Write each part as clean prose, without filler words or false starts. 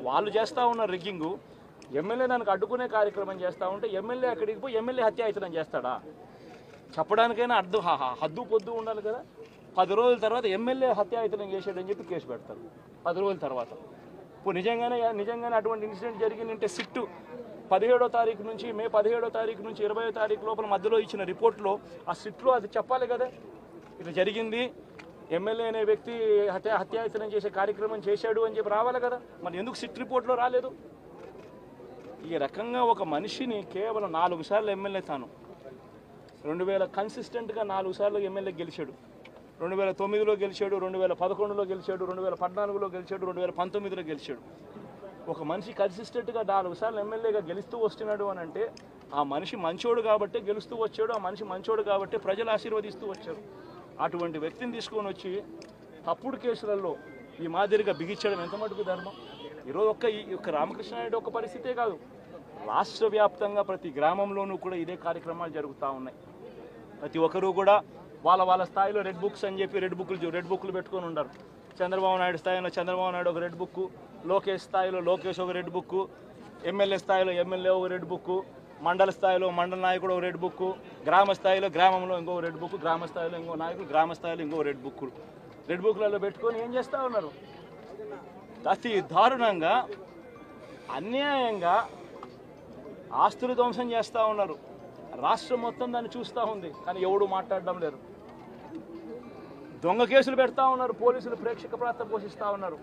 వాళ్ళు చేస్తూ ఉన్న రిగ్గింగు ఎమ్మెల్యే దానికి అడ్డుకునే కార్యక్రమం చేస్తూ ఉంటే ఎమ్మెల్యే అక్కడికి పోయి ఎమ్మెల్యే హత్యాయతనం చేస్తాడా? చెప్పడానికైనా హద్దు పొద్దు ఉండాలి కదా. 10 రోజుల తర్వాత ఎమ్మెల్యే హత్యాయతనం చేసాడని చెప్పి కేసు పెడతారు 10 రోజుల తర్వాత. ఇప్పుడు నిజంగానే అటువంటి ఇన్సిడెంట్ జరిగిందంటే సిట్టు 17వ తారీఖు నుంచి మే 17వ తారీఖు నుంచి 20వ తారీఖు లోపల మధ్యలో ఇచ్చిన రిపోర్ట్లో ఆ సిట్లో అది చెప్పాలి కదా, ఇది జరిగింది, ఎమ్మెల్యే అనే వ్యక్తి హత్యాయతనం చేసే కార్యక్రమం చేశాడు అని చెప్పి రావాలి కదా. మరి ఎందుకు సిట్ రిపోర్ట్లో రాలేదు? ఈ రకంగా ఒక మనిషిని కేవలం 4 సార్లు ఎమ్మెల్యే తాను 2000 కన్సిస్టెంట్గా 4 సార్లు ఎమ్మెల్యే గెలిచాడు. 2009లో గెలిచాడు, 2011లో గెలిచాడు, 2014లో గెలిచాడు, 2019లో గెలిచాడు. ఒక మనిషి కన్సిస్టెంట్గా 4 సార్లు ఎమ్మెల్యేగా గెలుస్తూ వస్తున్నాడు అని అంటే ఆ మనిషి మంచోడు కాబట్టే గెలుస్తూ వచ్చాడు, ఆ మనిషి మంచోడు కాబట్టే ప్రజలు ఆశీర్వదిస్తూ వచ్చారు. అటువంటి వ్యక్తిని తీసుకొని వచ్చి తప్పుడు కేసులలో ఈ మాదిరిగా బిగించడం ఎంత మటుకు ధర్మం? ఈరోజు ఈ రామకృష్ణారెడ్డి ఒక పరిస్థితే కాదు, రాష్ట్ర వ్యాప్తంగా ప్రతి గ్రామంలోనూ కూడా ఇదే కార్యక్రమాలు జరుగుతూ ఉన్నాయి. ప్రతి ఒక్కరూ కూడా వాళ్ళ స్థాయిలో రెడ్ బుక్స్ అని చెప్పి రెడ్ బుక్లు పెట్టుకొని ఉన్నారు. చంద్రబాబు నాయుడు స్థాయిలో చంద్రబాబు నాయుడు ఒక రెడ్ బుక్, లోకేష్ స్థాయిలో లోకేష్ ఒక రెడ్ బుక్, ఎమ్మెల్యే స్థాయిలో ఎమ్మెల్యే ఒక రెడ్ బుక్, మండల స్థాయిలో మండల నాయకుడు ఒక రెడ్ బుక్, గ్రామ స్థాయిలో గ్రామంలో ఇంకో రెడ్ బుక్, గ్రామ స్థాయిలో ఇంకో నాయకుడు గ్రామ స్థాయిలో ఇంకో రెడ్ బుక్లలో పెట్టుకొని ఏం చేస్తూ ఉన్నారు? అతి దారుణంగా అన్యాయంగా ఆస్తులు ధ్వంసం చేస్తూ ఉన్నారు. రాష్ట్రం మొత్తం దాన్ని చూస్తూ ఉంది, కానీ ఎవడు మాట్లాడడం లేదు. దొంగ కేసులు పెడతా ఉన్నారు, పోలీసులు ప్రేక్షక పాత్ర పోషిస్తూ ఉన్నారు.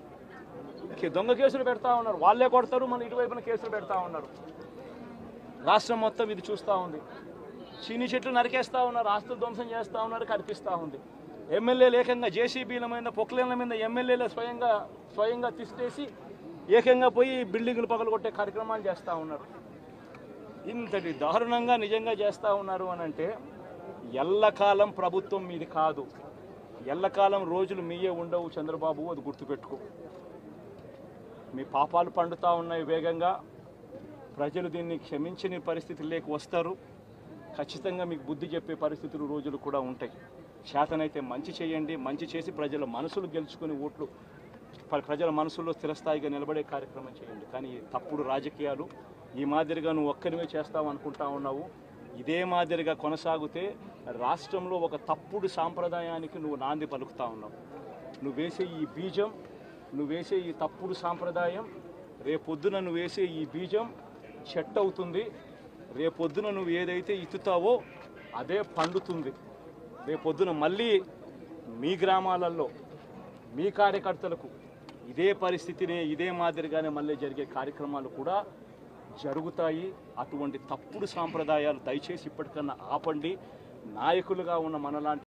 దొంగ కేసులు పెడతా ఉన్నారు, వాళ్ళే కొడతారు, మన ఇటువైపున కేసులు పెడతా ఉన్నారు. రాష్ట్రం మొత్తం ఇది చూస్తూ ఉంది. చీని చెట్లు నరికేస్తూ ఉన్నారు, ఆస్తులు ధ్వంసం చేస్తూ ఉన్నారు, కనిపిస్తూ ఉంది. ఎమ్మెల్యేలు ఏకంగా జేసీబీల మీద పొక్లేన్ల మీద ఎమ్మెల్యేలు స్వయంగా తిష్టేసి ఏకంగా పోయి బిల్డింగులు పగలగొట్టే కార్యక్రమాలు చేస్తూ ఉన్నారు. ఇంతటి దారుణంగా నిజంగా చేస్తూ ఉన్నారు అని అంటే ఎల్లకాలం ప్రభుత్వం మీది కాదు, ఎల్లకాలం రోజులు మీయే ఉండవు చంద్రబాబు, అది గుర్తుపెట్టుకో. మీ పాపాలు పండుతూ ఉన్నాయి వేగంగా. ప్రజలు దీన్ని క్షమించని పరిస్థితుల్లోకి వస్తారు. ఖచ్చితంగా మీకు బుద్ధి చెప్పే పరిస్థితులు రోజులు కూడా ఉంటాయి. శాతనైతే మంచి చేయండి, మంచి చేసి ప్రజల మనసులు గెలుచుకుని ఓట్లు ప్రజల మనసుల్లో స్థిరస్థాయిగా నిలబడే కార్యక్రమం చేయండి. కానీ తప్పుడు రాజకీయాలు ఈ మాదిరిగా నువ్వు ఒక్కరివే చేస్తావు అనుకుంటా ఉన్నావు. ఇదే మాదిరిగా కొనసాగితే రాష్ట్రంలో ఒక తప్పుడు సాంప్రదాయానికి నువ్వు నాంది పలుకుతా ఉన్నావు. నువ్వు వేసే ఈ బీజం, నువ్వు వేసే ఈ తప్పుడు సాంప్రదాయం, రేపొద్దున నువ్వు వేసే ఈ బీజం చెట్టు అవుతుంది. రేపొద్దున నువ్వు ఏదైతే ఇత్తుతావో అదే పండుతుంది. రేపొద్దున మళ్ళీ మీ గ్రామాలలో మీ కార్యకర్తలకు ఇదే పరిస్థితినే ఇదే మాదిరిగానే మళ్ళీ జరిగే కార్యక్రమాలు కూడా జరుగుతాయి. అటువంటి తప్పుడు సాంప్రదాయాలు దయచేసి ఇప్పటికన్నా ఆపండి. నాయకులుగా ఉన్న మనలాంటి